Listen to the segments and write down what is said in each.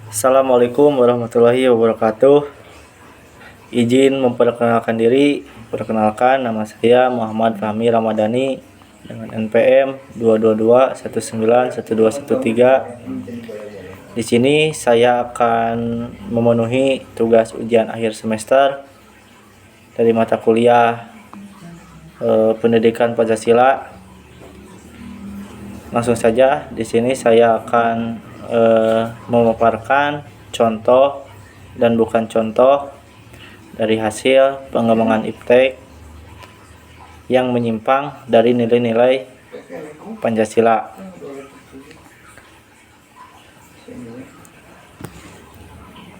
Assalamualaikum warahmatullahi wabarakatuh. Izin memperkenalkan diri. Perkenalkan, nama saya Muhammad Fahmi Ramadhani dengan NPM 222191213. Di sini saya akan memenuhi tugas ujian akhir semester dari mata kuliah Pendidikan Pancasila. Langsung saja, di sini saya akan memaparkan contoh dan bukan contoh dari hasil pengembangan iptek yang menyimpang dari nilai-nilai Pancasila.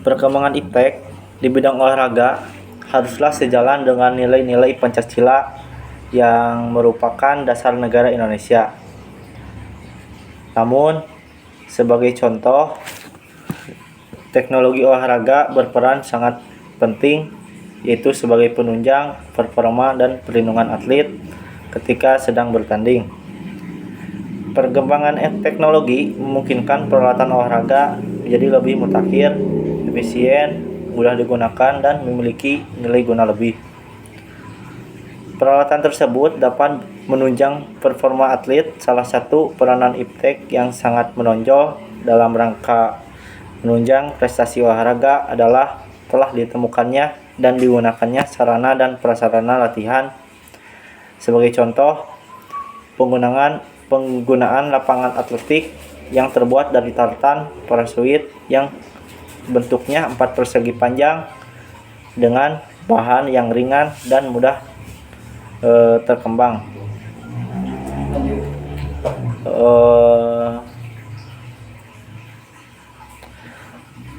Perkembangan iptek di bidang olahraga haruslah sejalan dengan nilai-nilai Pancasila yang merupakan dasar negara Indonesia. Namun, sebagai contoh, teknologi olahraga berperan sangat penting, yaitu sebagai penunjang performa dan perlindungan atlet ketika sedang bertanding. Perkembangan teknologi memungkinkan peralatan olahraga menjadi lebih mutakhir, efisien, mudah digunakan, dan memiliki nilai guna lebih. Peralatan tersebut dapat menunjang performa atlet. Salah satu peranan iptek yang sangat menonjol dalam rangka menunjang prestasi olahraga adalah telah ditemukannya dan digunakannya sarana dan prasarana latihan. Sebagai contoh, penggunaan lapangan atletik yang terbuat dari tartan parasuit yang bentuknya 4 persegi panjang dengan bahan yang ringan dan mudah terkembang.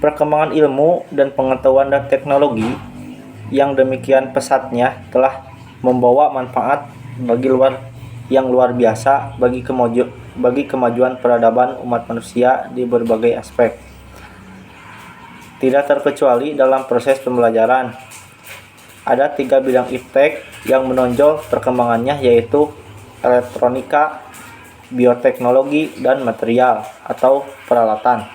Perkembangan ilmu dan pengetahuan dan teknologi yang demikian pesatnya telah membawa manfaat yang luar biasa bagi kemajuan peradaban umat manusia di berbagai aspek. Tidak terkecuali dalam proses pembelajaran. Ada 3 bidang iptek yang menonjol perkembangannya, yaitu elektronika, bioteknologi, dan material atau peralatan.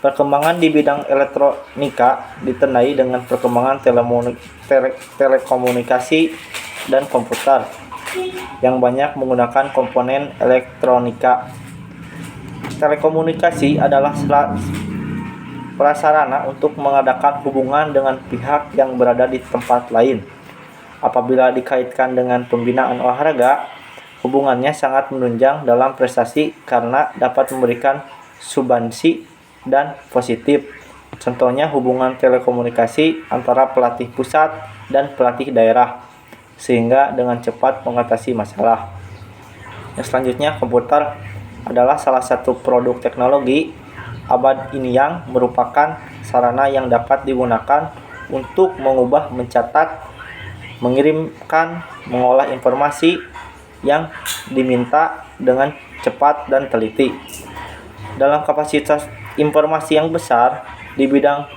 Perkembangan di bidang elektronika ditandai dengan perkembangan telekomunikasi dan komputer yang banyak menggunakan komponen elektronika. Telekomunikasi adalah prasarana untuk mengadakan hubungan dengan pihak yang berada di tempat lain. Apabila dikaitkan dengan pembinaan olahraga, hubungannya sangat menunjang dalam prestasi karena dapat memberikan sumbangsi dan positif. Contohnya hubungan telekomunikasi antara pelatih pusat dan pelatih daerah, sehingga dengan cepat mengatasi masalah. Yang selanjutnya, komputer adalah salah satu produk teknologi abad ini yang merupakan sarana yang dapat digunakan untuk mengubah, mencatat, mengirimkan, mengolah informasi yang diminta dengan cepat dan teliti. Dalam kapasitas informasi yang besar di bidang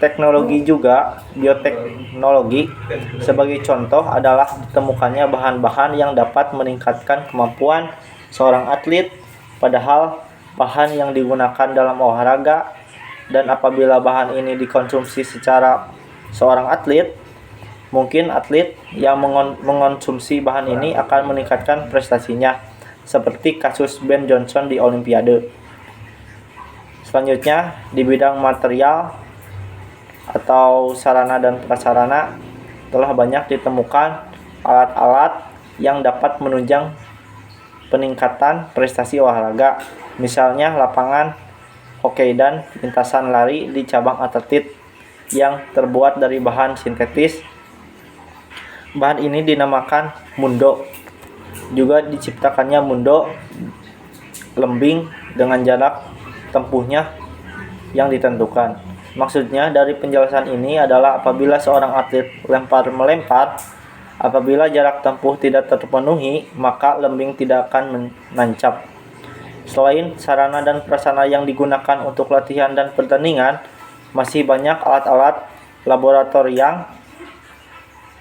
teknologi juga bioteknologi sebagai contoh adalah ditemukannya bahan-bahan yang dapat meningkatkan kemampuan seorang atlet, padahal bahan yang digunakan dalam olahraga, dan apabila bahan ini dikonsumsi secara seorang atlet, mungkin atlet yang mengonsumsi bahan ini akan meningkatkan prestasinya, seperti kasus Ben Johnson di Olimpiade. Selanjutnya, di bidang material atau sarana dan prasarana telah banyak ditemukan alat-alat yang dapat menunjang peningkatan prestasi olahraga. Misalnya lapangan hoki dan lintasan lari di cabang atletik yang terbuat dari bahan sintetis. Bahan ini dinamakan mundo. Juga diciptakannya mundo lembing dengan jarak tempuhnya yang ditentukan. Maksudnya dari penjelasan ini adalah apabila seorang atlet melempar, apabila jarak tempuh tidak terpenuhi, maka lembing tidak akan menancap. Selain sarana dan prasarana yang digunakan untuk latihan dan pertandingan, masih banyak alat-alat laboratorium yang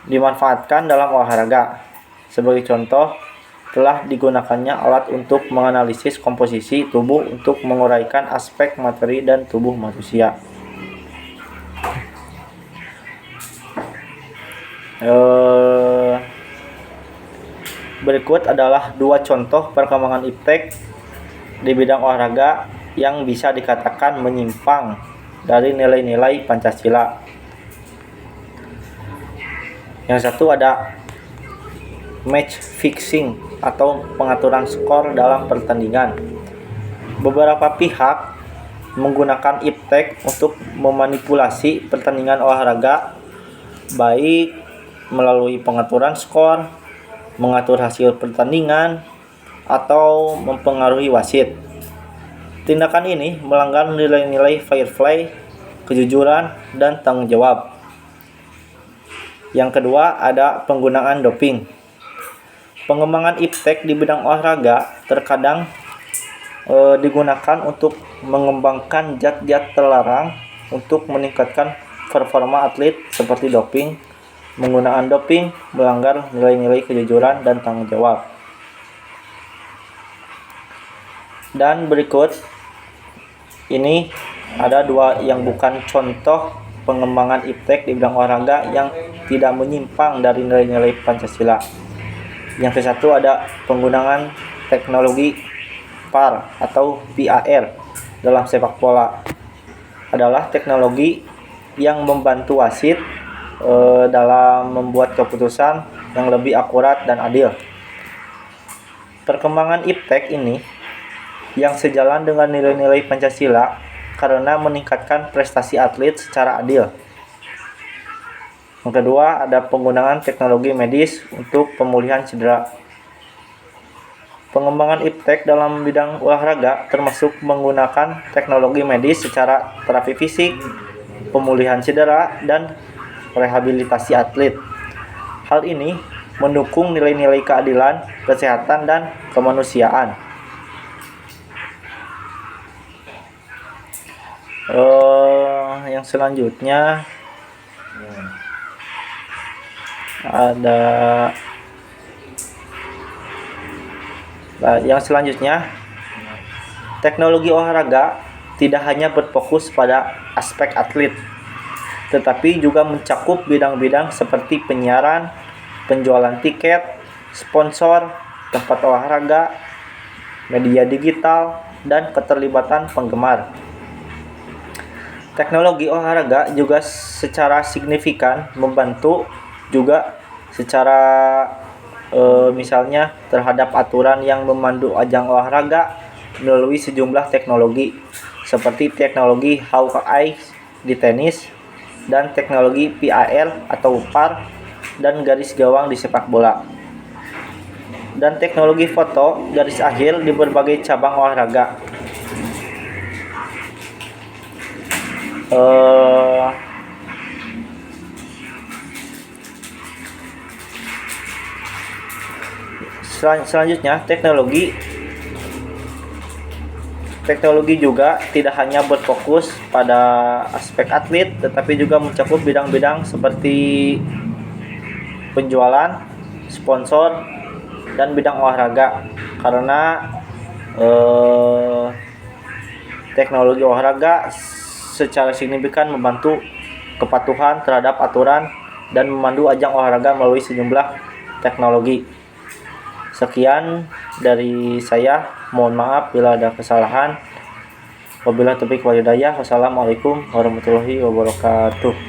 dimanfaatkan dalam olahraga. Sebagai contoh, telah digunakannya alat untuk menganalisis komposisi tubuh untuk menguraikan aspek materi dan tubuh manusia. Berikut adalah 2 contoh perkembangan iptek di bidang olahraga yang bisa dikatakan menyimpang dari nilai-nilai Pancasila. Yang satu ada match fixing atau pengaturan skor dalam pertandingan. Beberapa pihak menggunakan iptek untuk memanipulasi pertandingan olahraga, baik melalui pengaturan skor, mengatur hasil pertandingan, atau mempengaruhi wasit. Tindakan ini melanggar nilai-nilai fair play, kejujuran, dan tanggung jawab. Yang kedua ada penggunaan doping. Pengembangan iptek di bidang olahraga terkadang digunakan untuk mengembangkan zat-zat terlarang untuk meningkatkan performa atlet seperti doping. Penggunaan doping melanggar nilai-nilai kejujuran dan tanggung jawab. Dan berikut ini ada 2 yang bukan contoh pengembangan iptek di bidang olahraga yang tidak menyimpang dari nilai-nilai Pancasila. Yang ke-1 ada penggunaan teknologi PAR atau PAR dalam sepak bola. Adalah teknologi yang membantu wasit dalam membuat keputusan yang lebih akurat dan adil. Perkembangan iptek ini yang sejalan dengan nilai-nilai Pancasila karena meningkatkan prestasi atlet secara adil. Yang kedua ada penggunaan teknologi medis untuk pemulihan cedera. Pengembangan iptek dalam bidang olahraga termasuk menggunakan teknologi medis secara terapi fisik, pemulihan cedera, dan rehabilitasi atlet. Hal ini mendukung nilai-nilai keadilan, kesehatan, dan kemanusiaan. Yang selanjutnya ada teknologi olahraga tidak hanya berfokus pada aspek atlet, tetapi juga mencakup bidang-bidang seperti penyiaran, penjualan tiket, sponsor, tempat olahraga, media digital, dan keterlibatan penggemar. Teknologi olahraga juga secara signifikan membantu juga secara misalnya terhadap aturan yang memandu ajang olahraga melalui sejumlah teknologi seperti teknologi Hawkeye di tenis dan teknologi PAR atau PAR dan garis gawang di sepak bola, dan teknologi foto garis akhir di berbagai cabang olahraga. Selanjutnya teknologi juga tidak hanya berfokus pada aspek atlet, tetapi juga mencakup bidang-bidang seperti penjualan, sponsor, dan bidang olahraga. Karena teknologi olahraga secara signifikan membantu kepatuhan terhadap aturan dan memandu ajang olahraga melalui sejumlah teknologi. Sekian dari saya, mohon maaf bila ada kesalahan. Wabillahi taufiq wal hidayah. Wassalamualaikum warahmatullahi wabarakatuh.